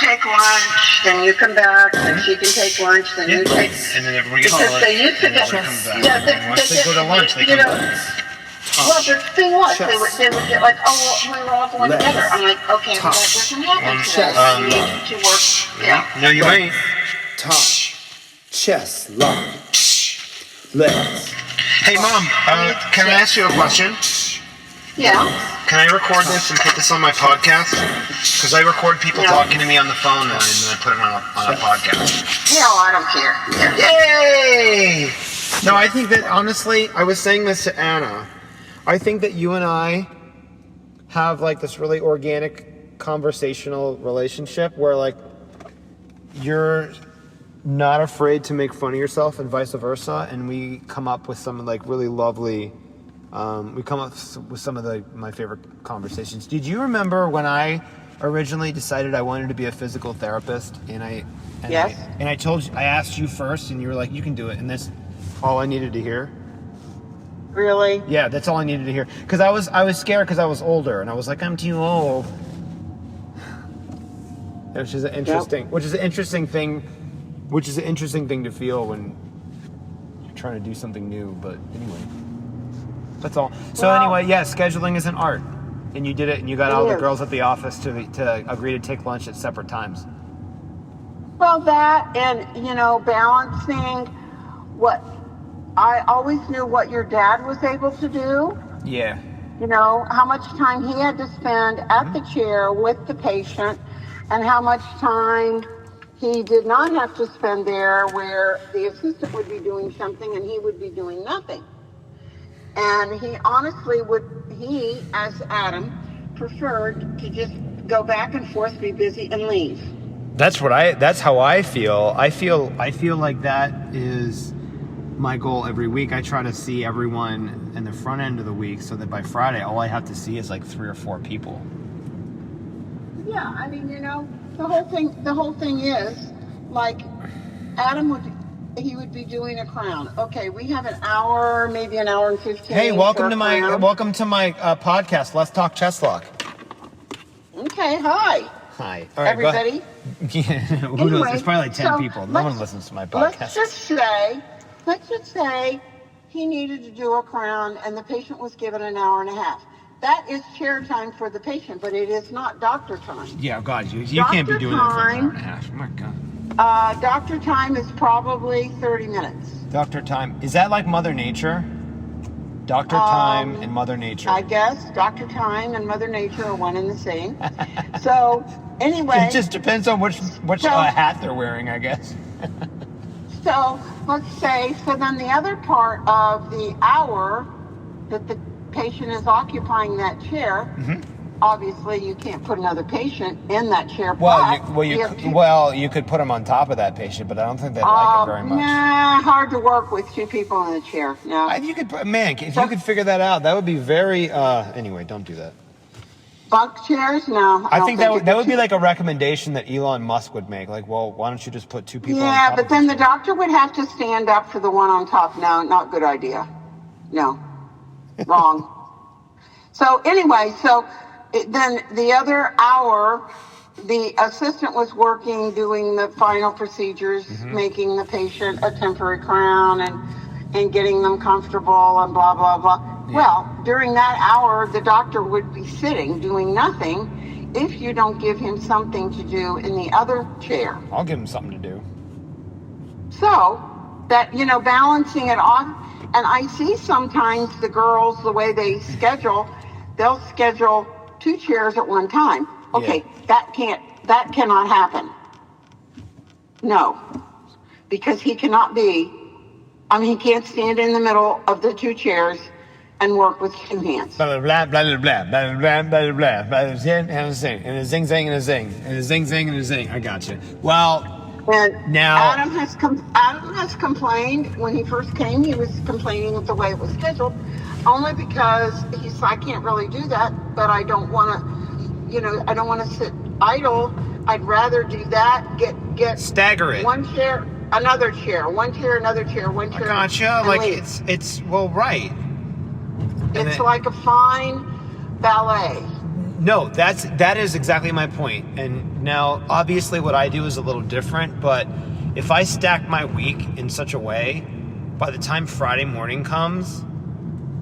take lunch, then you come back, then she can take lunch, then you take... And then everybody because they used to get... Once they go to lunch, they come back. Well, the thing was, they would get like, oh, well, we were all going together. I'm like, okay, well, that doesn't happen today. You need to work, yeah. No, you ain't. Top, Cheslock, legs. Hey, Mom, can I ask you a question? Yeah. Can I record this and put this on my podcast? Because I record people talking to me on the phone and then I put it on a podcast. Hell, I don't care. Yeah. Yay! No, I think that, honestly, I was saying this to Anna. I think that you and I have like this really organic conversational relationship where like you're not afraid to make fun of yourself and vice versa, and we come up with some like really lovely we come up with some of my favorite conversations. Did you remember when I originally decided I wanted to be a physical therapist and I told you, I asked you first and you were like, you can do it, and that's all I needed to hear? Really? Yeah, that's all I needed to hear. Because I was scared because I was older, and I was like, I'm too old. Which is an interesting thing to feel when you're trying to do something new. But anyway, that's all. So anyway, scheduling is an art, and you did it, and you got all the girls at the office to agree to take lunch at separate times. Well, that and balancing what. I always knew what your dad was able to do. Yeah. How much time he had to spend at the chair with the patient and how much time he did not have to spend there where the assistant would be doing something and he would be doing nothing. And he honestly as Adam, preferred to just go back and forth, be busy, and leave. That's how I feel. I feel like that is my goal every week. I try to see everyone in the front end of the week so that by Friday all I have to see is like 3 or 4 people. Yeah, I mean, the whole thing is like Adam would be doing a crown. Okay, we have an hour, maybe an hour and 15. Hey, welcome to my podcast. Let's talk Cheslock. Okay, hi. Hi. All right, everybody. Yeah, who knows? There's probably like 10 people. No one listens to my podcast. Let's just say he needed to do a crown and the patient was given an hour and a half. That is chair time for the patient, but it is not doctor time. Yeah, God, you can't be doing that for an hour and a half. Oh my God. Doctor time is probably 30 minutes. Doctor time. Is that like Mother Nature? Doctor time and Mother Nature. I guess Doctor time and Mother Nature are one and the same. So, anyway. It just depends on which hat they're wearing, I guess. So, let's say, then the other part of the hour that the patient is occupying that chair, obviously you can't put another patient in that chair. You could put them on top of that patient, but I don't think they like it very much. Nah, hard to work with 2 people in the chair. No. If you could figure that out, that would be very. Anyway, don't do that. Bunk chairs? No. I think that would be like a recommendation that Elon Musk would make. Like, well, why don't you just put 2 people on top? Yeah, but then the doctor would have to stand up for the one on top. No, not good idea. No. Wrong. So anyway, then the other hour, the assistant was working, doing the final procedures, making the patient a temporary crown and getting them comfortable and blah, blah, blah. Yeah. Well, during that hour, the doctor would be sitting doing nothing if you don't give him something to do in the other chair. I'll give him something to do. So that, balancing it off. And I see sometimes the girls, the way they schedule, they'll schedule 2 chairs at one time. Okay, that cannot happen. No, because he can't stand in the middle of the 2 chairs and work with 2 hands. Blah, blah, blah, blah, blah, blah, blah, blah, blah, blah, and a zing, and a zing, zing, and a zing, and a zing, zing, and a zing. I got you. Well, and now Adam has complained when he first came. He was complaining with the way it was scheduled, only because he's I can't really do that, but I don't want to sit idle. I'd rather do that. Get stagger it. 1 chair, another chair, 1 chair, another chair, 1 chair. I gotcha. Like it's right. It's like a fine ballet. No, that is exactly my point. And now, obviously, what I do is a little different. But if I stack my week in such a way, by the time Friday morning comes,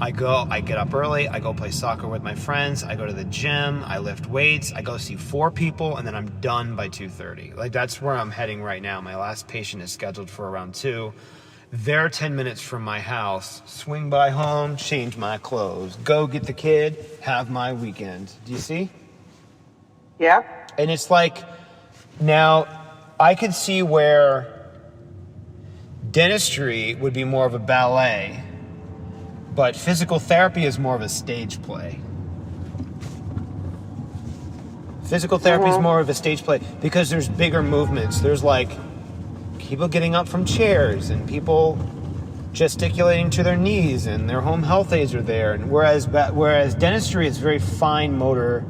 I get up early, I go play soccer with my friends, I go to the gym, I lift weights, I go see 4 people, and then I'm done by 2:30. Like, that's where I'm heading right now. My last patient is scheduled for around 2. They're 10 minutes from my house. Swing by home, change my clothes, go get the kid, have my weekend. Do you see? Yep. And it's like, now, I could see where dentistry would be more of a ballet, but physical therapy is more of a stage play. Physical therapy is more of a stage play because there's bigger movements. There's like people getting up from chairs and people gesticulating to their knees, and their home health aides are there. And whereas dentistry is very fine motor,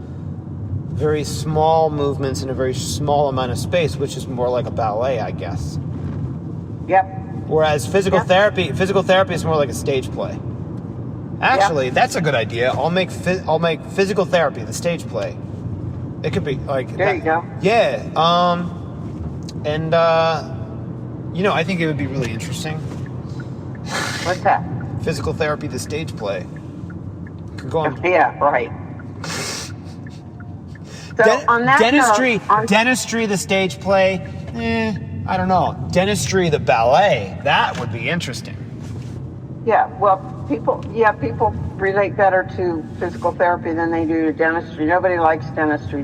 very small movements in a very small amount of space, which is more like a ballet, I guess. Yep. Whereas physical therapy is more like a stage play. Actually, that's a good idea. I'll make physical therapy the stage play. It could be like there you go. Yeah. And I think it would be really interesting. What's that? Physical therapy the stage play. Could go on. Yeah, right. So on that dentistry the stage play. I don't know. Dentistry the ballet. That would be interesting. Yeah, well, people relate better to physical therapy than they do to dentistry. Nobody likes dentistry.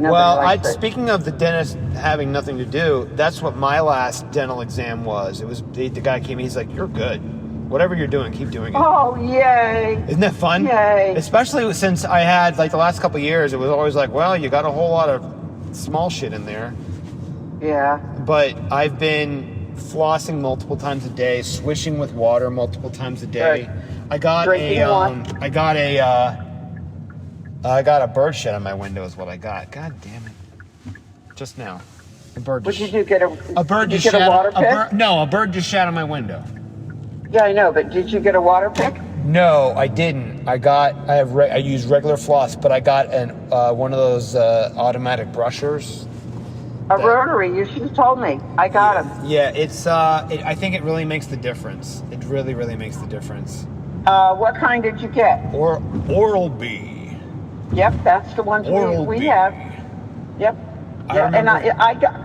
Speaking of the dentist having nothing to do, that's what my last dental exam was. It was the guy came in, he's like, "You're good. Whatever you're doing, keep doing it." Oh, yay. Isn't that fun? Yay. Especially since I had, like, the last couple of years, it was always like, well, you got a whole lot of small shit in there. Yeah. But I've been flossing multiple times a day, swishing with water multiple times a day. Good. I got a bird shit on my window is what I got. God damn it. Just now. A bird just What did you get? A bird just get shat a water pick? a bird just shat on my window. Yeah, I know, but did you get a water pick? No, I didn't. I use regular floss, but I got one of those automatic brushers. A rotary. You should have told me. I got them. Yeah, I think it really makes the difference. It really, really makes the difference. What kind did you get? Oral-B. Yep, that's the ones we have. Yep. I got.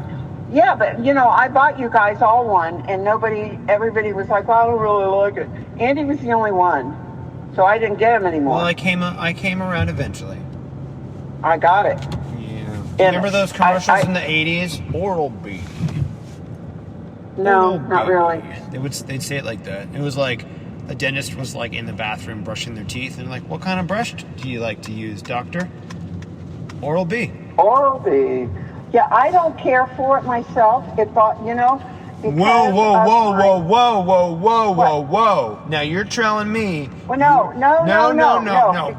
Yeah, but I bought you guys all one, and everybody was like, well, I don't really like it. Andy was the only one, so I didn't get him anymore. Well, I came around eventually. I got it. Remember those commercials in the 80s? Oral-B. No, not really. They'd say it like that. It was like a dentist was like in the bathroom brushing their teeth, and like, what kind of brush do you like to use, doctor? Oral-B. Oral-B. Yeah, I don't care for it myself. Whoa. Now you're telling me. Well, no.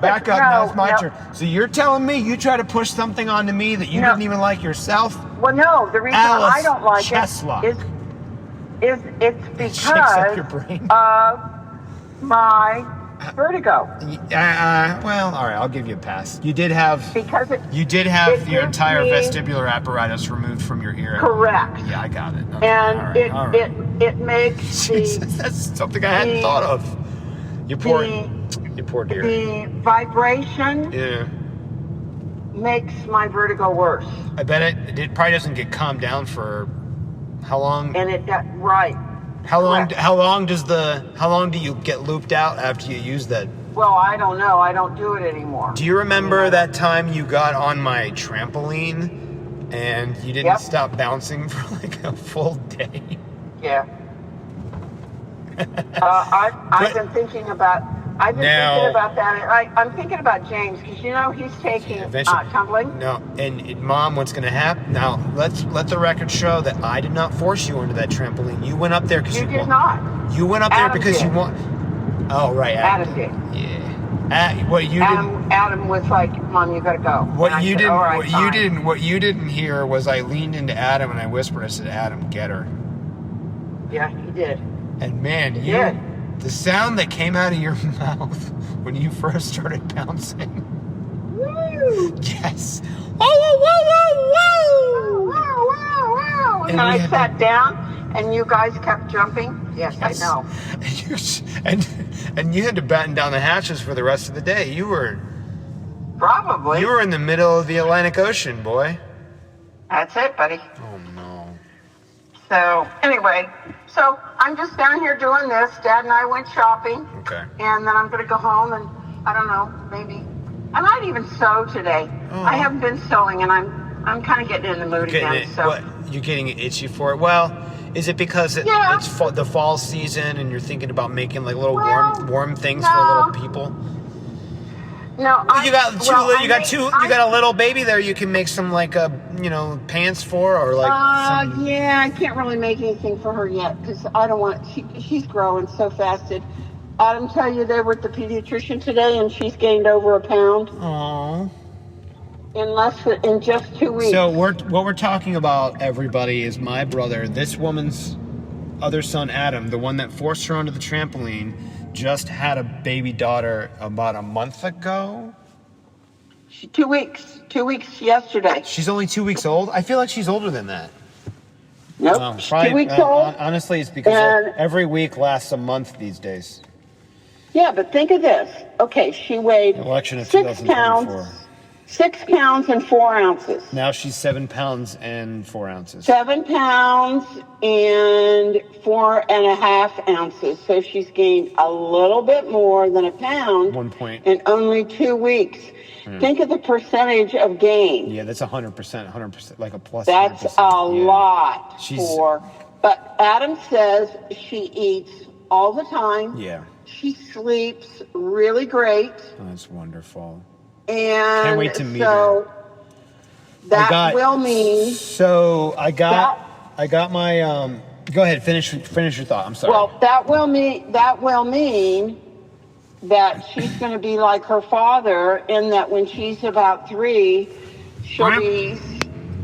Back up. Now it's my turn. So you're telling me you try to push something onto me that you didn't even like yourself? Well, no. The reason I don't like Cheslock. it is it's Shakes up your because brain. of my vertigo. Well, all right. I'll give you a pass. You did have your entire vestibular apparatus removed from your ear. Correct. Yeah, I got it. Okay, And it makes Jesus, that's something I hadn't thought of. You poor dear. The vibration makes my vertigo worse. I bet it probably doesn't get calmed down for how long? And right. How long do you get looped out after you use that? Well, I don't know. I don't do it anymore. Do you remember that time you got on my trampoline and you didn't stop bouncing for like a full day? Yeah. I've been thinking about that. I'm thinking about James because he's taking tumbling. No, and Mom, what's going to happen? Now let the record show that I did not force you onto that trampoline. You went up there because you did not. You went up Adam there because did. you want. Oh right, Adam did. Yeah. Adam was like, "Mom, you got to go." What you didn't. What you didn't hear was I leaned into Adam and I whispered. I said, "Adam, get her." Yeah, he did. And man, the sound that came out of your mouth when you first started bouncing. Woo! Yes. Whoa, whoa, whoa, whoa, whoa. Wow, wow, wow. And then I sat down, and you guys kept jumping. Yes, I know. And you had to batten down the hatches for the rest of the day. You were Probably. in the middle of the Atlantic Ocean, boy. That's it, buddy. Oh, no. So, anyway, so I'm just down here doing this. Dad and I went shopping. Okay. And then I'm going to go home and, I don't know, maybe, I might even sew today. Oh. I haven't been sewing, and I'm kind of getting in the mood again. What, you're getting itchy for it? Well, is it because it's the fall season and you're thinking about making like little warm things for little people? No, you got a little baby there. You can make some like pants for, or like. Yeah, I can't really make anything for her yet because I don't want. She's growing so fast. Did Adam tell you they were at the pediatrician today and she's gained over a pound? Aww. In just 2 weeks. So what we're talking about, everybody, is my brother. This woman's other son, Adam, the one that forced her onto the trampoline, just had a baby daughter about a month ago. 2 weeks. 2 weeks yesterday. She's only 2 weeks old? I feel like she's older than that. Nope. She's 2 weeks old. Honestly, it's because every week lasts a month these days. Yeah, but think of this. Okay, she weighed Election of 6 pounds. 6 pounds and 4 ounces. Now she's 7 pounds and 4 ounces. 7 pounds and 4.5 ounces. So she's gained a little bit more than a pound. 1 point. In only 2 weeks. Think of the percentage of gain. Yeah, that's 100%, like a plus. That's 100%. a lot But Adam says she eats all the time. Yeah. She sleeps really great. Oh, that's wonderful. And can't wait to meet her. That will mean. So I got my. Go ahead, finish your thought. I'm sorry. Well, that will mean that she's going to be like her father in that when she's about 3, she'll be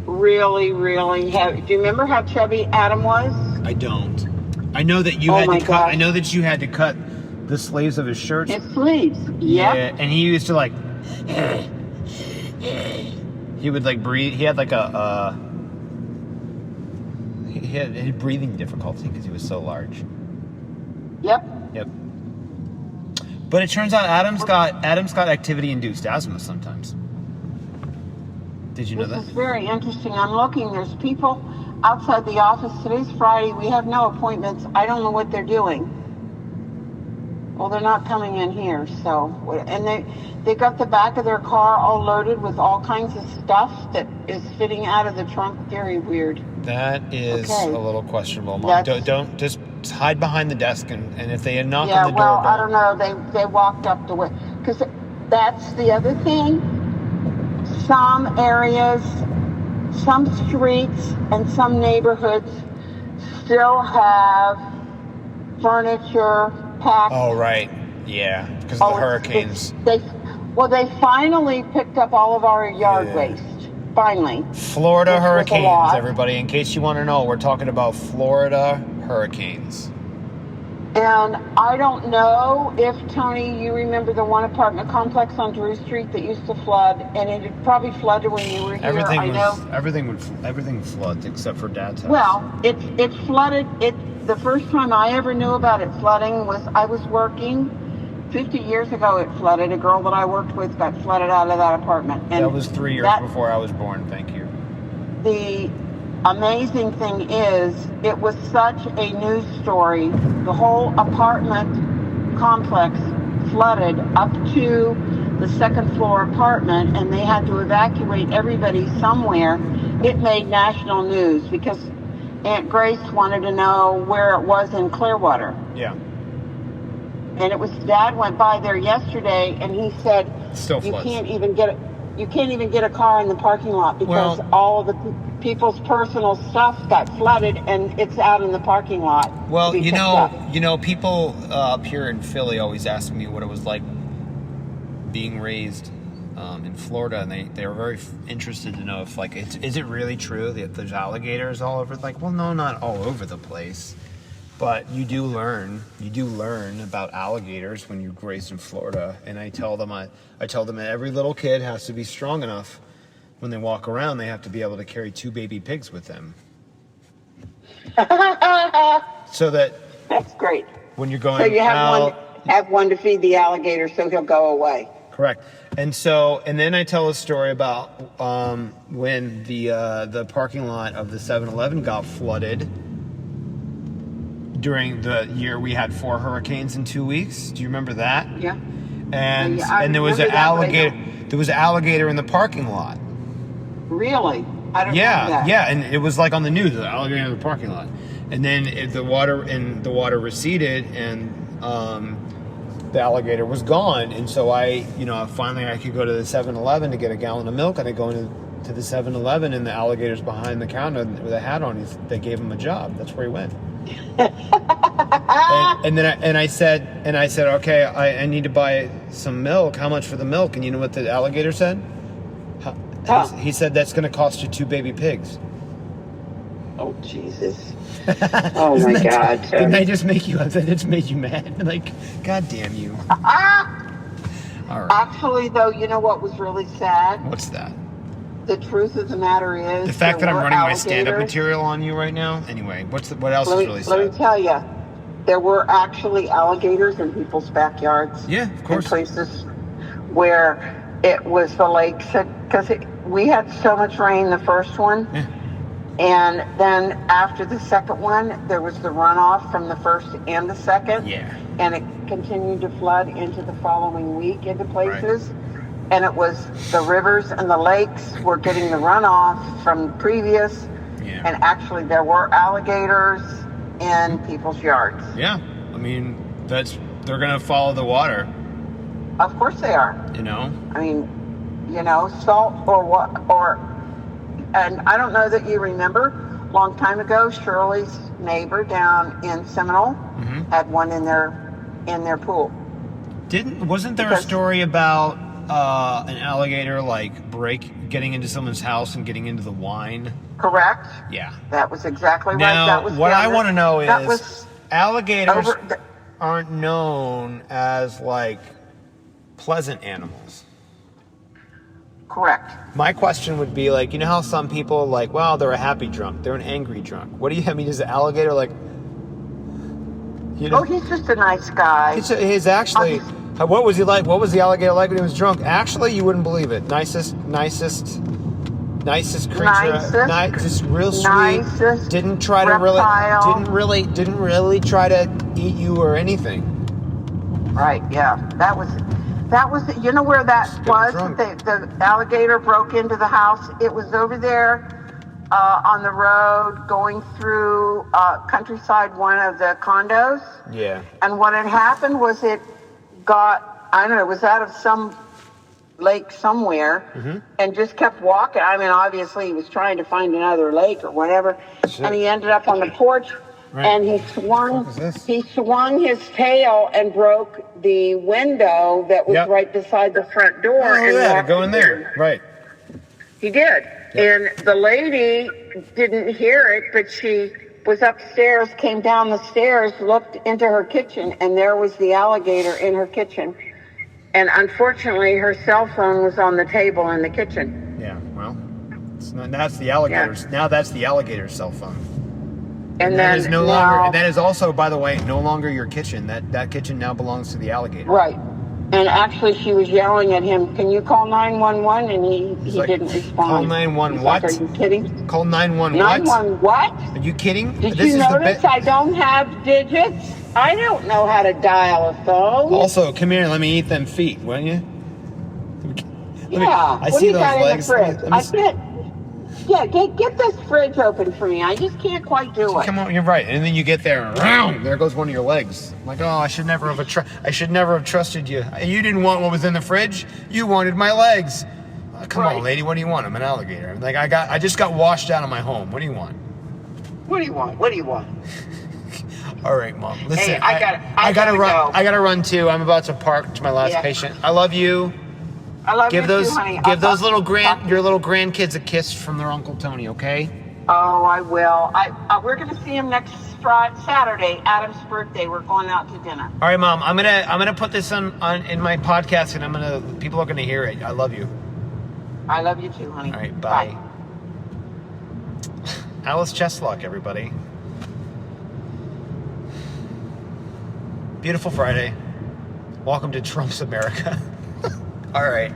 really, really heavy. Do you remember how chubby Adam was? I don't. I know that you had to cut. I know that you had to cut the sleeves of his shirts. His sleeves. Yep. Yeah, and he used to like. He would like breathe. He had like he had breathing difficulty because he was so large. Yep. But it turns out Adam's got activity-induced asthma sometimes. Did you know that? This is very interesting. I'm looking. There's people outside the office. Today's Friday. We have no appointments. I don't know what they're doing. Well, they're not coming in here. So, and they got the back of their car all loaded with all kinds of stuff that is fitting out of the trunk. Very weird. That is a little questionable, Mom. Don't just hide behind the desk and if they knock on the door. Yeah, well, I don't know. They walked up the way because that's the other thing. Some areas, some streets, and some neighborhoods still have furniture packed. Oh, right. Yeah, because of the hurricanes. They finally picked up all of our yard waste. Finally. Florida hurricanes, everybody. In case you want to know, we're talking about Florida hurricanes. And I don't know if, Tony, you remember the one apartment complex on Drew Street that used to flood, and it had probably flooded when you were here. Everything floods except for Dad's house. Well, it flooded. The first time I ever knew about it flooding was I was working. 50 years ago it flooded. A girl that I worked with got flooded out of that apartment. And that was 3 years before I was born, thank you. The amazing thing is, it was such a news story. The whole apartment complex flooded up to the second floor apartment, and they had to evacuate everybody somewhere. It made national news because Aunt Grace wanted to know where it was in Clearwater. Yeah. And it was, Dad went by there yesterday, and he said, you can't even get a car in the parking lot because all of the people's personal stuff got flooded, and it's out in the parking lot. Well, people up here in Philly always ask me what it was like being raised in Florida, and they were very interested to know if, like, is it really true that there's alligators all over? Like, well, no, not all over the place. But you do learn about alligators when you're raised in Florida. And I tell them that every little kid has to be strong enough when they walk around. They have to be able to carry 2 baby pigs with them. So that that's great. When you're going so you have one to feed the alligator so he'll go away. Correct. And then I tell a story about when the parking lot of the 7-Eleven got flooded during the year we had 4 hurricanes in 2 weeks. Do you remember that? Yeah. And there was an alligator. There was an alligator in the parking lot. Really? I don't know that. Yeah, and it was like on the news, the alligator in the parking lot. And then the water receded, and the alligator was gone. And so finally I could go to the 7-Eleven to get a gallon of milk, and I go into the 7-Eleven, and the alligator's behind the counter with a hat on. They gave him a job. That's where he went. and I said, okay, I need to buy some milk. How much for the milk? And you know what the alligator said? He said, that's going to cost you 2 baby pigs. Oh, Jesus. Oh, my God. Didn't I just make you upset? It's made you mad. Like, God damn you. All right. Actually, though, you know what was really sad? What's that? The truth of the matter is... The fact that I'm running my stand-up material on you right now? Anyway, what else is really sad? Let me tell you. There were actually alligators in people's backyards. Yeah, of course. In places where it was the lakes. Because we had so much rain the first one. Yeah. And then after the second one, there was the runoff from the first and the second. Yeah. And it continued to flood into the following week into places. Right. And it was the rivers and the lakes were getting the runoff from previous. Yeah. And actually there were alligators in people's yards. Yeah. I mean, they're going to follow the water. Of course they are. You know? I mean, salt or what, and I don't know that you remember, a long time ago, Shirley's neighbor down in Seminole had one in their pool. Wasn't there a story about an alligator getting into someone's house and getting into the wine? Correct. Yeah. That was exactly right. Now, what I want to know is alligators over aren't known as pleasant animals. Correct. My question would be you know how some people they're a happy drunk, they're an angry drunk. What do you mean? Is the alligator Oh, he's just a nice guy. He's actually. What was he like? What was the alligator like when he was drunk? Actually, you wouldn't believe it. Nicest creature. Just real sweet. Nicest didn't try reptile. to didn't really try to eat you or anything. Right. Yeah. That was. You know where that was? The alligator broke into the house. It was over there on the road going through countryside, one of the condos. Yeah. And what had happened was it was out of some lake somewhere and just kept walking. I mean, obviously he was trying to find another lake or whatever. Shit. And he ended up on the porch. Right. And he swung his tail and broke the window that was right beside the front door. To go in there. Right. He did. Yep. And the lady didn't hear it, but she was upstairs, came down the stairs, looked into her kitchen, and there was the alligator in her kitchen. And unfortunately, her cell phone was on the table in the kitchen. Yeah, well, that's the alligator's. Yeah. Now that's the alligator's cell phone. And that is no longer. And that is also, by the way, no longer your kitchen. That kitchen now belongs to the alligator. Right. And actually, she was yelling at him, "Can you call 911?" And he didn't respond. Call 911 what? Are you kidding? Call 911 what? 911 what? Are you kidding? Did you notice I don't have digits? I don't know how to dial a phone. Also, come here and let me eat them feet, will you? I see those legs. Get this fridge open for me. I just can't quite do it. Come on, you're right. And then you get there, and there goes one of your legs. I'm like, oh, I should never have trusted you. You didn't want what was in the fridge. You wanted my legs. Come on, lady. What do you want? I'm an alligator. I just got washed out of my home. What do you want? What do you want? All right, Mom. Listen, hey, I gotta run. I gotta run too. I'm about to park to my last patient. I love you. I love you too, honey. Give those your little grandkids a kiss from their Uncle Tony, okay? Oh, I will. We're going to see him next Saturday, Adam's birthday. We're going out to dinner. All right, Mom. I'm gonna put this on in my podcast, and people are gonna hear it. I love you. I love you too, honey. All right, bye. Alice Cheslock, everybody. Beautiful Friday. Welcome to Trump's America. All right.